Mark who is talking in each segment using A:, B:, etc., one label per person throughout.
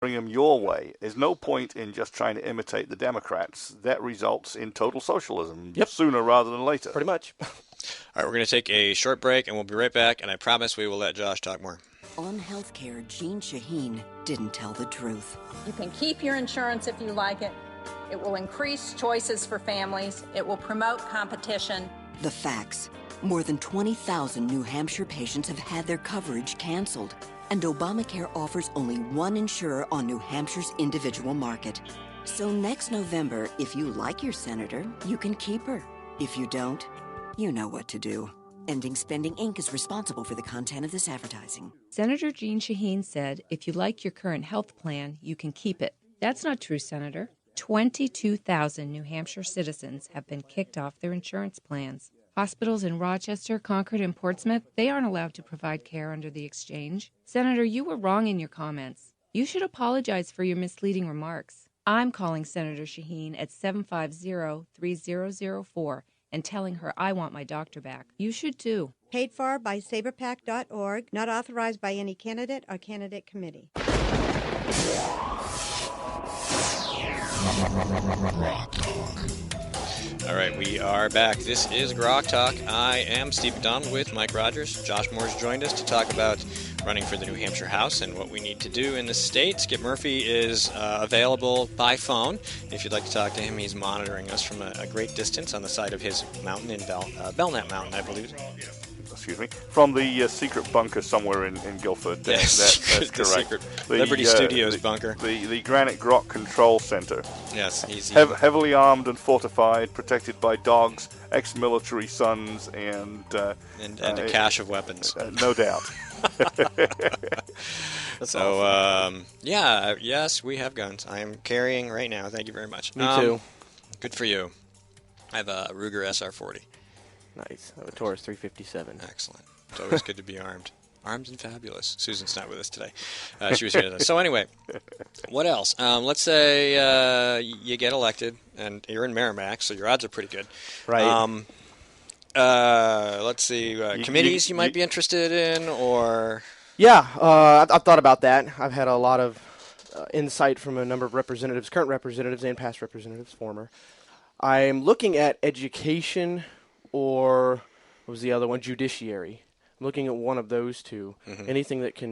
A: bring them your way. There's no point in just trying to imitate the Democrats. That results in total socialism sooner rather than later.
B: Pretty much.
C: All right, we're going to take a short break, and we'll be right back, and I promise we will let Josh talk more.
D: On healthcare, Jean Shaheen didn't tell the truth.
E: You can keep your insurance if you like it. It will increase choices for families. It will promote competition.
D: The facts. More than 20,000 New Hampshire patients have had their coverage canceled. And Obamacare offers only one insurer on New Hampshire's individual market. So next November, if you like your senator, you can keep her. If you don't, you know what to do. Ending Spending Inc. is responsible for the content of this advertising.
F: Senator Jean Shaheen said, if you like your current health plan, you can keep it. That's not true, Senator. 22,000 New Hampshire citizens have been kicked off their insurance plans. Hospitals in Rochester, Concord, and Portsmouth, they aren't allowed to provide care under the exchange. Senator, you were wrong in your comments. You should apologize for your misleading remarks. I'm calling Senator Shaheen at 750-3004 and telling her I want my doctor back. You should too.
G: Paid for by saberpac.org, not authorized by any candidate or candidate committee.
C: All right, we are back. This is GrokTALK. I am Steve McDonald with Mike Rogers. Josh Moore's joined us to talk about running for the New Hampshire House and what we need to do in the state. Skip Murphy is available by phone. If you'd like to talk to him, he's monitoring us from a great distance on the side of his mountain in Belknap Mountain, I believe.
A: Excuse me, from the secret bunker somewhere in Guilford.
C: Yes,
A: that's correct.
C: Secret Liberty Studios bunker.
A: The Granite Grok Control Center.
C: Yes, he's
A: heavily armed and fortified, protected by dogs, ex-military sons, and a
C: cache of weapons.
A: No doubt.
C: So, awesome. Yes, we have guns. I am carrying right now. Thank you very much.
B: Me too.
C: Good for you. I have a Ruger SR40.
B: Nice. I have a Taurus 357.
C: Excellent. It's always good to be armed. Armed and fabulous. Susan's not with us today. She was here today. So anyway, what else? Let's say you get elected, and you're in Merrimack, so your odds are pretty good.
B: Right.
C: Let's see. Committees you might be interested in, or...
B: Yeah, I've thought about that. I've had a lot of insight from a number of representatives, current representatives and past representatives, former. I'm looking at education, or what was the other one? Judiciary. I'm looking at one of those two. Mm-hmm. Anything that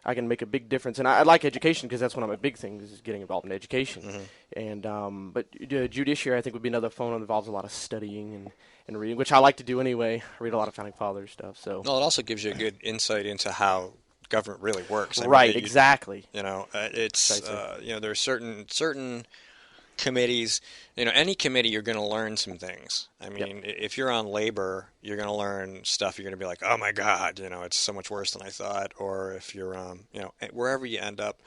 B: I can make a big difference. And I like education because that's one of my big things is getting involved in education. Mm-hmm. And but judiciary I think would be another phone that involves a lot of studying and reading, which I like to do anyway. I read a lot of Founding Fathers stuff. So
C: well, it also gives you a good insight into how government really works.
B: Right, exactly.
C: It's there are certain committees, any committee, you're going to learn some things. I mean, if you're on labor, you're going to learn stuff. You're going to be like, oh my God, it's so much worse than I thought. Or if you're, wherever you end up,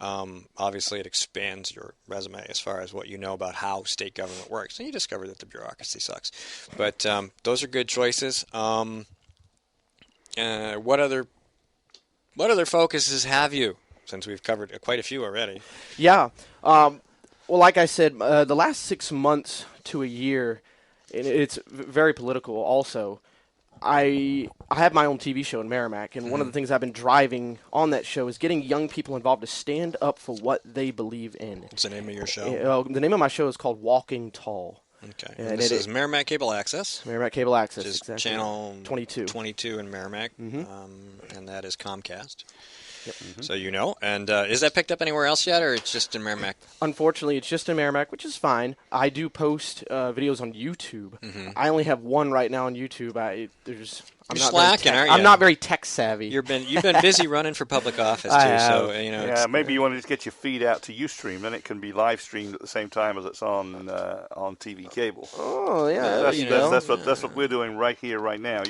C: obviously it expands your resume as far as what you know about how state government works. And you discover that the bureaucracy sucks. But those are good choices. What other focuses have you, since we've covered quite a few already?
B: Yeah. Well, like I said, the last 6 months to a year, and it's very political also, I have my own TV show in Merrimack, and one of the things I've been driving on that show is getting young people involved to stand up for what they believe in.
C: What's the name of your show?
B: The name of my show is called Walking Tall.
C: Okay. And this is Merrimack Cable Access.
B: Merrimack Cable Access,
C: which is
B: exactly.
C: Channel
B: 22.
C: 22 in Merrimack,
B: and
C: that is Comcast.
B: Yep.
C: So and is that picked up anywhere else yet, or it's just in Merrimack?
B: Unfortunately, it's just in Merrimack, which is fine. I do post videos on YouTube.
C: Mm-hmm.
B: I only have one right now on YouTube.
C: I'm not slacking, aren't you?
B: I'm not very tech savvy.
C: You've been busy running for public office too. So
A: yeah, maybe you want to just get your feed out to Ustream, then it can be live streamed at the same time as it's on TV cable.
B: Oh yeah,
A: that's what we're doing right here, right now.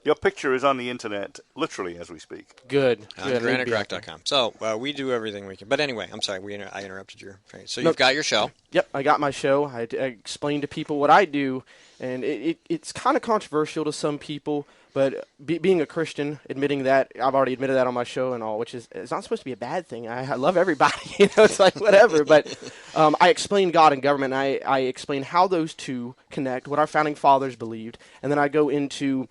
A: Your picture is on the internet, literally, as we speak.
B: Good.
C: On GraniteGrok.com. So we do everything we can. But anyway, I'm sorry, I interrupted your phrase. So you've got your show.
B: Yep, I got my show. I explain to people what I do, and it's kind of controversial to some people. But being a Christian, admitting that, I've already admitted that on my show and all, which is it's not supposed to be a bad thing. I love everybody, it's like whatever. But I explain God and government, and I explain how those two connect, what our founding fathers believed, and then I go into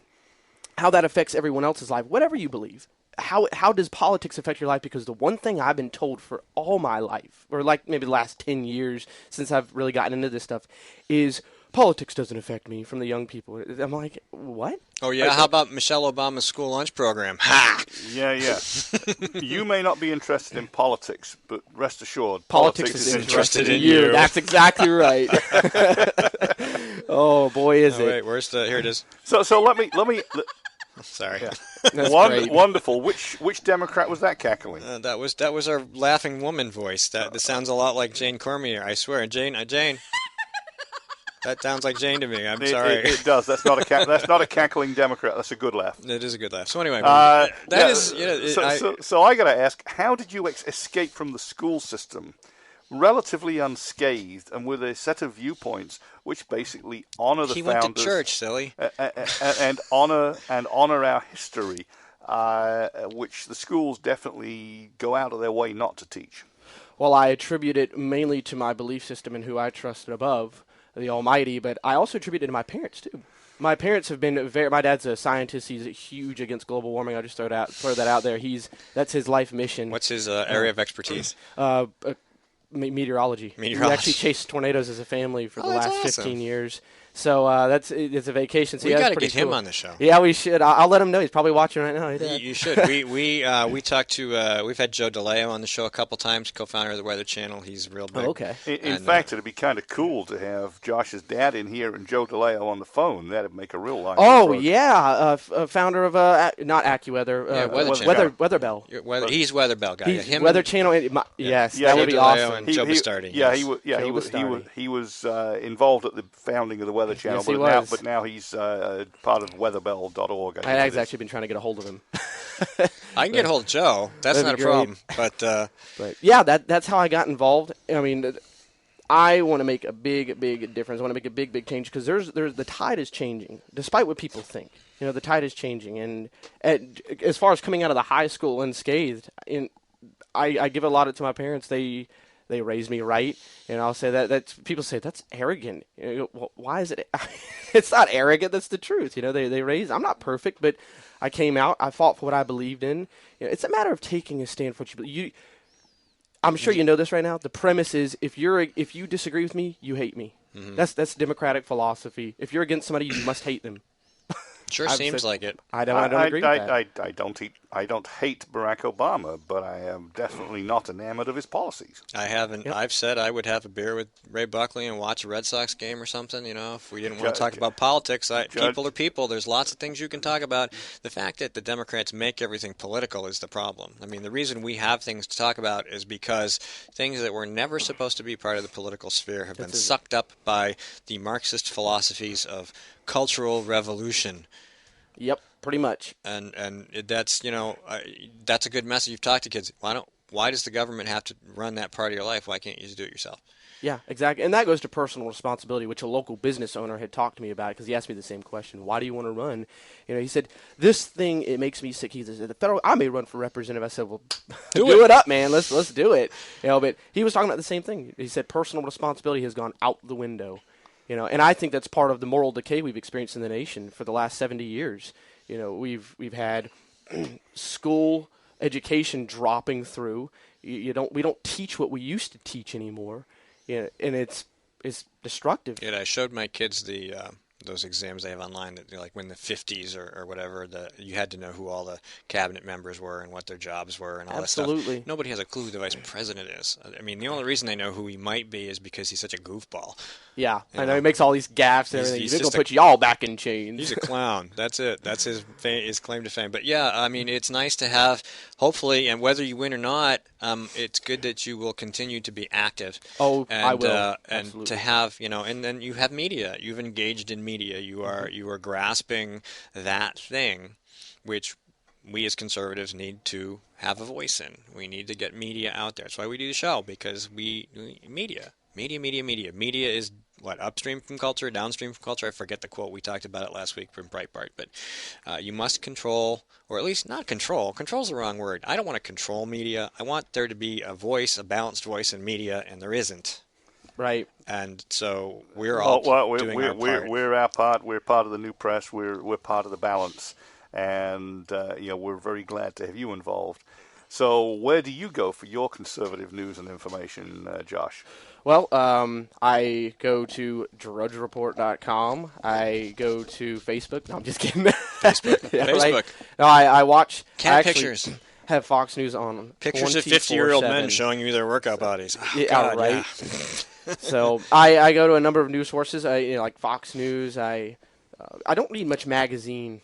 B: how that affects everyone else's life, whatever you believe. how does politics affect your life? Because the one thing I've been told for all my life, or like maybe the last 10 years since I've really gotten into this stuff, is politics doesn't affect me from the young people. I'm like, what?
C: Oh, yeah? How about Michelle Obama's school lunch program? Ha!
A: Yeah. You may not be interested in politics, but rest assured,
B: Politics is interested in you. That's exactly right. Oh, boy, is it.
C: Wait, where's the... Here it is.
A: So let me
C: Sorry.
A: Yeah.
B: That's
A: Wonderful. Which Democrat was that cackling?
C: That was our laughing woman voice. That sounds a lot like Jane Cormier. I swear, Jane. That sounds like Jane to me. I'm sorry.
A: It does. That's not a cackling Democrat. That's a good laugh.
C: It is a good laugh. So anyway,
A: So I got to ask, how did you escape from the school system relatively unscathed and with a set of viewpoints which basically honor the founders?
C: He went to church, silly.
A: And honor our history, which the schools definitely go out of their way not to teach.
B: Well, I attribute it mainly to my belief system and who I trusted above the Almighty, but I also attribute it to my parents too. My parents have been my dad's a scientist. He's huge against global warming. I'll just throw that out there. That's his life mission.
C: What's his area of expertise?
B: Meteorology. We actually chased tornadoes as a family for the last
C: awesome.
B: 15 years. So it's a vacation. So
C: we got to get
B: cool.
C: him on the show.
B: Yeah, we should. I'll let him know. He's probably watching right now.
C: You should. We talked to. We've had Joe DeLeo on the show a couple times, co-founder of the Weather Channel. He's real big.
B: Oh, okay.
A: In fact, it'd be kind of cool to have Josh's dad in here and Joe DeLeo on the phone. That'd make a real live.
B: Oh
A: approach.
B: Yeah, founder of not AccuWeather. Weather Bell.
C: He's Weather Bell guy.
B: He's Weather Channel. Yes, that would be awesome.
C: And Joe Bastardi.
A: He was involved at the founding of the Weather Channel.
B: Yes,
A: but now he's part of weatherbell.org.
B: I've actually been trying to get a hold of him.
C: I can get a hold of Joe. That's not a problem. But
B: yeah, that's how I got involved. I mean, I want to make a big difference. I want to make a big change because there's the tide is changing, despite what people think. You know, the tide is changing, and as far as coming out of the high school unscathed, I give a lot to my parents. They raised me right, and I'll say that people say that's arrogant. You know, well, why is it? It's not arrogant. That's the truth. You know, they raised. I'm not perfect, but I came out. I fought for what I believed in. You know, it's a matter of taking a stand for what you believe. I'm sure you know this right now. The premise is if you disagree with me, you hate me. Mm-hmm. That's democratic philosophy. If you're against somebody, you must hate them.
C: Sure seems like it.
B: I don't agree with that.
A: I don't hate Barack Obama, but I am definitely not enamored of his policies.
C: I haven't. Yep. I've said I would have a beer with Ray Buckley and watch a Red Sox game or something. You know, if we didn't want to talk about politics, people are people. There's lots of things you can talk about. The fact that the Democrats make everything political is the problem. I mean, the reason we have things to talk about is because things that were never supposed to be part of the political sphere have been sucked up by the Marxist philosophies of cultural revolution.
B: Yep, pretty much.
C: And that's that's a good message. You've talked to kids. Why does the government have to run that part of your life? Why can't you just do it yourself?
B: Yeah, exactly. And that goes to personal responsibility, which a local business owner had talked to me about because he asked me the same question. Why do you want to run? You know, he said, this thing, it makes me sick. He said, I may run for representative. I said, well, do it up, man. Let's do it. You know, but he was talking about the same thing. He said personal responsibility has gone out the window. You know, and I think that's part of the moral decay we've experienced in the nation for the last 70 years. You know, we've had school education dropping through. We don't teach what we used to teach anymore. You know, and it's destructive.
C: Yeah, I showed my kids those exams they have online that like when the 50s or whatever, you had to know who all the cabinet members were and what their jobs were and all that stuff.
B: Absolutely.
C: Nobody has a clue who the vice president is. I mean, the only reason they know who he might be is because he's such a goofball.
B: Yeah, I know he makes all these gaffes and everything. He's going to put you all back in chains.
C: He's a clown. That's it. That's his claim to fame. But yeah, I mean, it's nice to have, hopefully, and whether you win or not, it's good that you will continue to be active.
B: Oh,
C: and,
B: I will.
C: And to have, and then you have media. You've engaged in media. You are grasping that thing, which we as conservatives need to have a voice in. We need to get media out there. That's why we do the show, because media is what, upstream from culture, downstream from culture. I forget the quote. We talked about it last week from Breitbart. But you must control, or at least not control. Control's the wrong word. I don't want to control media. I want there to be a voice, a balanced voice in media, and there isn't.
B: Right.
C: And so we're all doing our part.
A: We're our part. We're part of the new press. We're part of the balance. and we're very glad to have you involved. So where do you go for your conservative news and information, Josh?
B: Well, I go to drudgereport.com. I go to Facebook. No, I'm just kidding.
C: Facebook.
B: Yeah,
C: Facebook.
B: right? No, I watch.
C: Cat
B: I actually
C: pictures.
B: Have Fox News on.
C: Pictures of 50-year-old men showing you their workout bodies. Oh,
B: yeah,
C: God,
B: right.
C: Yeah.
B: So I go to a number of news sources. Like Fox News. I don't read much magazine.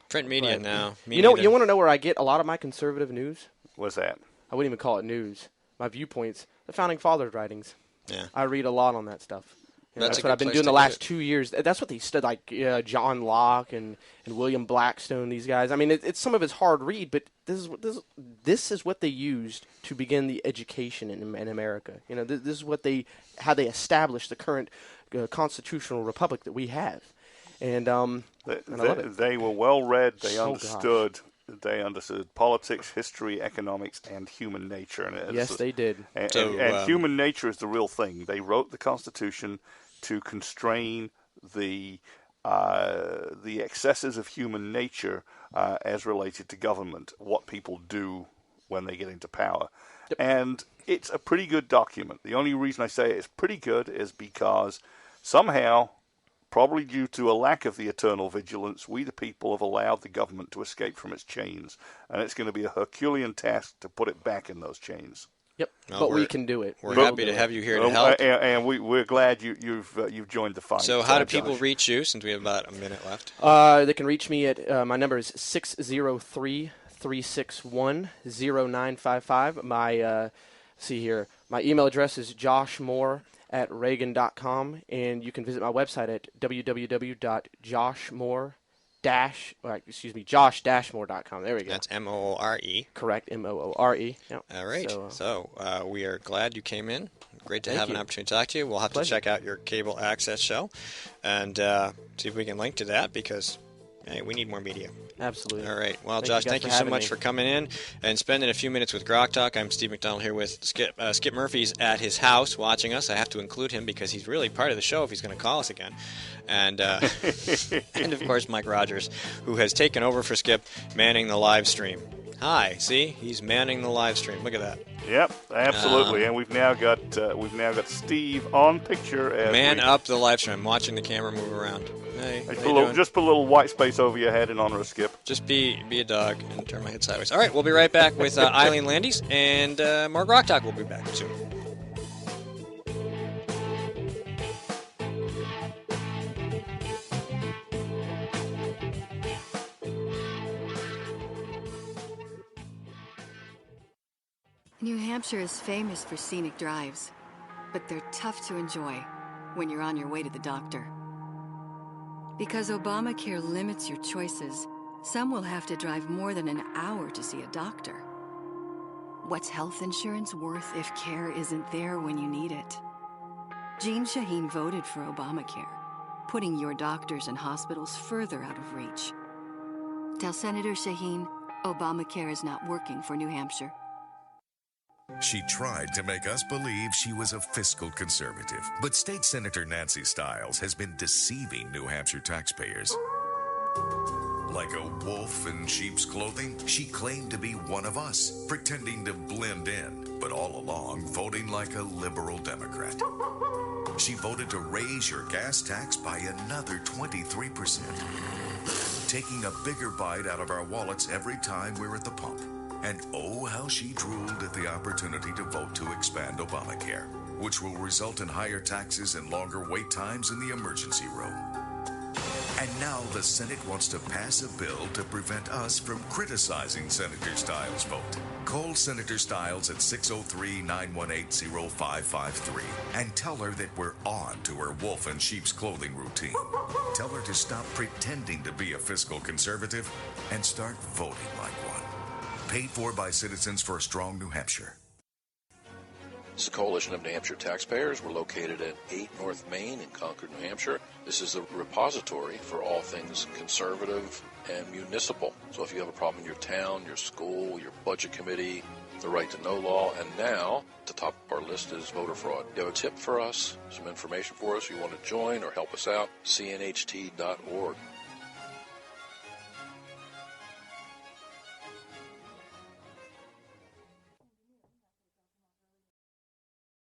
C: Print media now.
B: You want to know where I get a lot of my conservative news?
A: What's that?
B: I wouldn't even call it news. My viewpoints. The Founding Fathers' writings.
C: Yeah.
B: I read a lot on that stuff. That's what I've been
C: place
B: doing the
C: to
B: last
C: do it.
B: 2 years. That's what they studied, like John Locke and William Blackstone. These guys. I mean, it's some of it's hard read, but this is what they used to begin the education in America. This is how they established the current constitutional republic that we have. And I love it.
A: They were well read. They
B: Oh,
A: understood.
B: gosh.
A: They understood politics, history, economics, and human nature. And
B: Yes, they did.
A: And,
C: So,
A: and human nature is the real thing. They wrote the Constitution to constrain the excesses of human nature as related to government, what people do when they get into power. Yep. And it's a pretty good document. The only reason I say it's pretty good is because somehow, probably due to a lack of the eternal vigilance, we the people have allowed the government to escape from its chains, and it's going to be a Herculean task to put it back in those chains.
B: Yep,
C: Well,
B: but we can do it.
C: We're happy to have you here to help.
A: And we're glad you've joined the fight.
C: So how do
A: Josh.
C: people reach you, since we have about a minute left?
B: They can reach me at my number is 603-361-0955. My my email address is joshmoore@reagan.com, and you can visit my website at josh-more.com. There we go.
C: That's Moore.
B: Correct, Moore. Yep.
C: All right. So we are glad you came in. Great to
B: Thank
C: have an
B: you.
C: opportunity to talk to you. We'll have
B: Pleasure.
C: to check out your cable access show and see if we can link to that, because hey, we need more media.
B: Absolutely.
C: All right. Well,
B: Thank
C: Josh,
B: you guys
C: thank
B: for
C: you so
B: having
C: much
B: me.
C: for coming in and spending a few minutes with GrokTALK. I'm Steve McDonald here with Skip. Skip Murphy's at his house watching us. I have to include him because he's really part of the show if he's going to call us again. And, and of course, Mike Rogers, who has taken over for Skip, manning the live stream. Hi, see? He's manning the live stream. Look at that.
A: Yep, absolutely. And we've now got Steve on picture. As
C: up the live stream. I'm watching the camera move around. Hey,
A: just put a little white space over your head in honor of Skip.
C: Just be a dog and turn my head sideways. All right, we'll be right back with Eileen Landis, and more GrokTALK will be back soon.
H: New Hampshire is famous for scenic drives, but they're tough to enjoy when you're on your way to the doctor. Because Obamacare limits your choices, some will have to drive more than an hour to see a doctor. What's health insurance worth if care isn't there when you need it? Jean Shaheen voted for Obamacare, putting your doctors and hospitals further out of reach. Tell Senator Shaheen Obamacare is not working for New Hampshire.
I: She tried to make us believe she was a fiscal conservative, but State Senator Nancy Stiles has been deceiving New Hampshire taxpayers. Like a wolf in sheep's clothing, she claimed to be one of us, pretending to blend in, but all along voting like a liberal Democrat. She voted to raise your gas tax by another 23%, taking a bigger bite out of our wallets every time we're at the pump. And oh, how she drooled at the opportunity to vote to expand Obamacare, which will result in higher taxes and longer wait times in the emergency room. And now the Senate wants to pass a bill to prevent us from criticizing Senator Stiles' vote. Call Senator Stiles at 603-918-0553 and tell her that we're on to her wolf in sheep's clothing routine. Tell her to stop pretending to be a fiscal conservative and start voting like one. Paid for by Citizens for a Strong New Hampshire.
J: This is a coalition of New Hampshire taxpayers. We're located at 8 North Main in Concord, New Hampshire. This is a repository for all things conservative and municipal. So if you have a problem in your town, your school, your budget committee, the right to know law, and now at the top of our list is voter fraud. You have a tip for us, some information for us, you want to join or help us out, cnht.org.